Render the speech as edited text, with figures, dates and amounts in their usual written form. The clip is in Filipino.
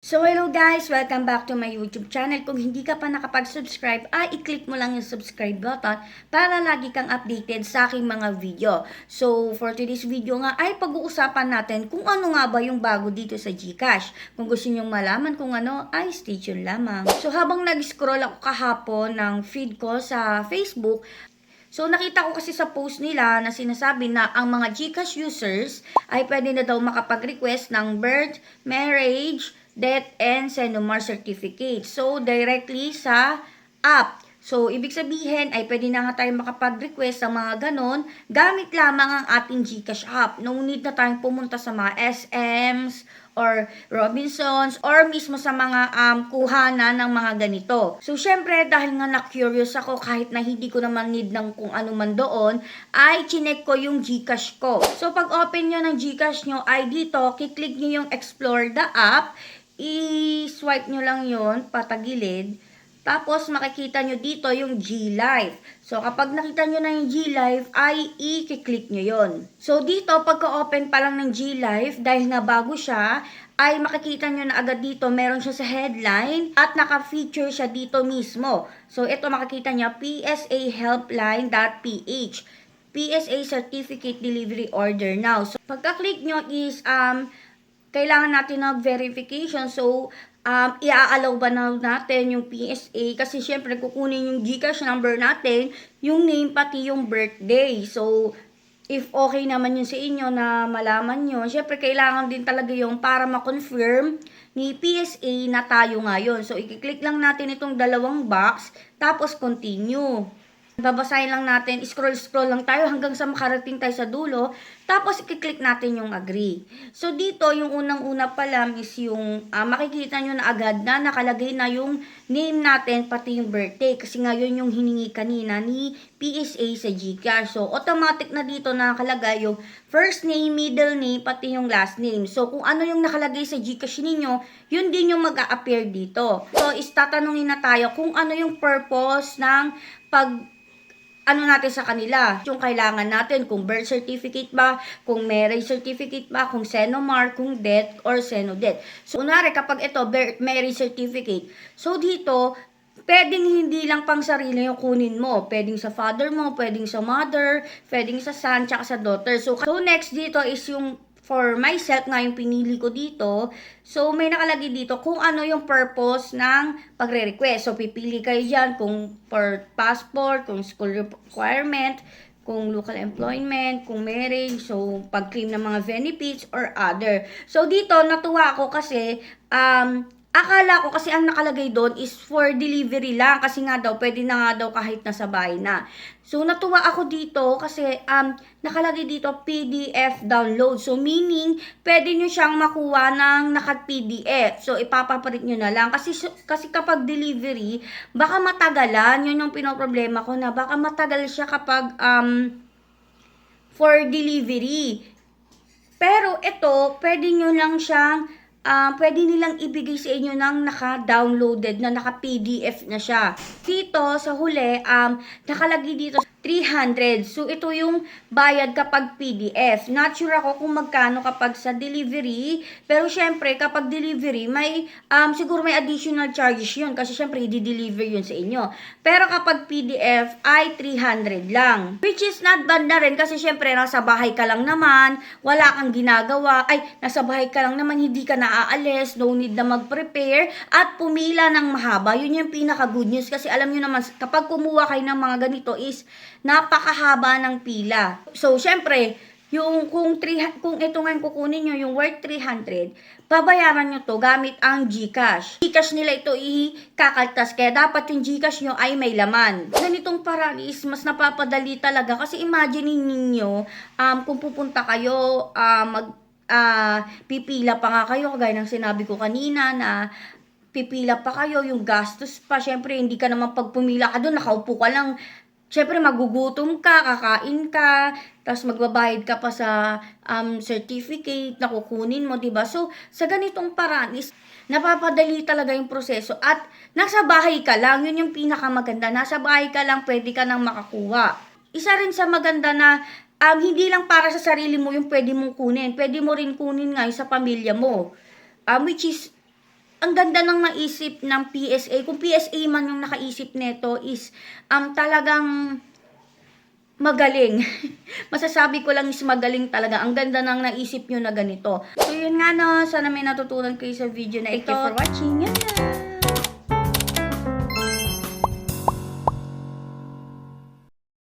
So hello guys! Welcome back to my YouTube channel. Kung hindi ka pa nakapag-subscribe, i-click mo lang yung subscribe button para lagi kang updated sa aking mga video. So for today's video nga ay pag-uusapan natin kung ano nga ba yung bago dito sa GCash. Kung gusto nyong malaman kung ano, ay stay tuned lamang. So habang nag-scroll ako kahapon ng feed ko sa Facebook, so, nakita ko kasi sa post nila na sinasabi na ang mga GCash users ay pwede na daw makapag-request ng birth, marriage, death, and Senomar certificate. So, directly sa app. So, ibig sabihin ay pwede na nga tayo makapag-request sa mga ganon gamit lamang ang ating GCash app. No need na tayong pumunta sa mga SMs or Robinsons or mismo sa mga kuhanan ng mga ganito. So, syempre, dahil nga na-curious ako kahit na hindi ko naman need ng kung ano man doon, ay chinek ko yung GCash ko. So, pag open nyo ng GCash nyo ay dito, kiklik nyo yung Explore the app, i-swipe nyo lang yon patagilid. Tapos, makikita nyo dito yung G-Live. So, kapag nakita nyo na yung G-Live, ay i-click nyo yon. So, dito, pagka-open pa lang ng G-Live, dahil nga bago siya, ay makikita nyo na agad dito, meron siya sa headline at naka-feature siya dito mismo. So, ito makikita nyo, psahelpline.ph. PSA Certificate Delivery Order Now. So, pagka-click nyo is, kailangan natin ng verification. So, i-allow ba na natin yung PSA? Kasi syempre, kukunin yung GCash number natin, yung name, pati yung birthday. So, if okay naman yun sa inyo na malaman nyo, syempre, kailangan din talaga yung para ma-confirm ni PSA na tayo ngayon. So, i-click lang natin itong dalawang box, tapos continue. Babasahin lang natin, scroll lang tayo hanggang sa makarating tayo sa dulo, tapos i-click natin yung agree. So dito, yung unang-una pa lang is yung makikita nyo na agad na nakalagay na yung name natin, pati yung birthday. Kasi ngayon yung hiningi kanina ni PSA sa GCash. So automatic na dito nakalagay yung first name, middle name, pati yung last name. So kung ano yung nakalagay sa GCash ninyo, yun din yung mag-a-appear dito. So tatanungin na tayo kung ano yung purpose ng natin sa kanila, yung kailangan natin, kung birth certificate ba, kung marriage certificate ba, kung Senomar, kung death, or Senodeath. So, unwari, kapag ito, marriage certificate, so dito, pwedeng hindi lang pang sarili yung kunin mo. Pwedeng sa father mo, pwedeng sa mother, pwedeng sa son, tsaka sa daughter. So next dito is yung for myself nga yung pinili ko dito. So, may nakalagay dito kung ano yung purpose ng pagre-request. So, pipili kayo dyan kung for passport, kung school requirement, kung local employment, kung marriage, so pag-claim ng mga benefits or other. So, dito, natuwa ako kasi, akala ko kasi ang nakalagay doon is for delivery lang kasi nga daw pwede na nga daw kahit nasa bahay na. So natuwa ako dito kasi nakalagay dito PDF download. So meaning pwede nyo siyang makuha ng naka-PDF. So ipapaprint nyo na lang kasi kapag delivery baka matagalan. Yun yung pinoproblema ko na baka matagal siya kapag for delivery. Pero ito pwede nyo lang siyang pwede nilang ibigay sa inyo ng naka-downloaded na naka-PDF na siya. Dito sa huli, nakalagay dito 300. So, ito yung bayad kapag PDF. Not sure ako kung magkano kapag sa delivery. Pero, syempre, kapag delivery, may, siguro may additional charges yun. Kasi, syempre, i-deliver yun sa inyo. Pero, kapag PDF, ay 300 lang. Which is not bad na rin. Kasi, syempre, nasa bahay ka lang naman. Wala kang ginagawa. Ay, nasa bahay ka lang naman. Hindi ka naaalis. No need na mag-prepare. At pumila ng mahaba. Yun yung pinaka-good news. Kasi, alam nyo naman, kapag kumuha kayo ng mga ganito is napakahaba ng pila. So, syempre, yung kung ito nga kukunin nyo, yung worth 300, babayaran nyo to gamit ang GCash. GCash nila ito ikakaltas, kaya dapat yung GCash nyo ay may laman. Ganitong paraan is mas napapadali talaga kasi imagine ninyo, kung pupunta kayo, pipila pa nga kayo, kagaya ng sinabi ko kanina na pipila pa kayo, yung gastos pa, syempre hindi ka naman pag pumila ka doon, nakaupo ka lang, syempre magugutom ka, kakain ka, tapos magbabayad ka pa sa certificate na kukunin mo, diba? So, sa ganitong paraan is napapadali talaga yung proseso at nasa bahay ka lang, yun yung pinakamaganda. Nasa bahay ka lang, pwede ka nang makakuha. Isa rin sa maganda na hindi lang para sa sarili mo yung pwede mong kunin. Pwede mo rin kunin nga yung sa pamilya mo. Which is ang ganda ng naisip ng PSA. Kung PSA man yung nakaisip nito is talagang magaling. Masasabi ko lang is magaling talaga. Ang ganda ng naisip nyo na ganito. So, yun nga no. Sana may natutunan kayo sa video na ito. Thank you for watching. Yan.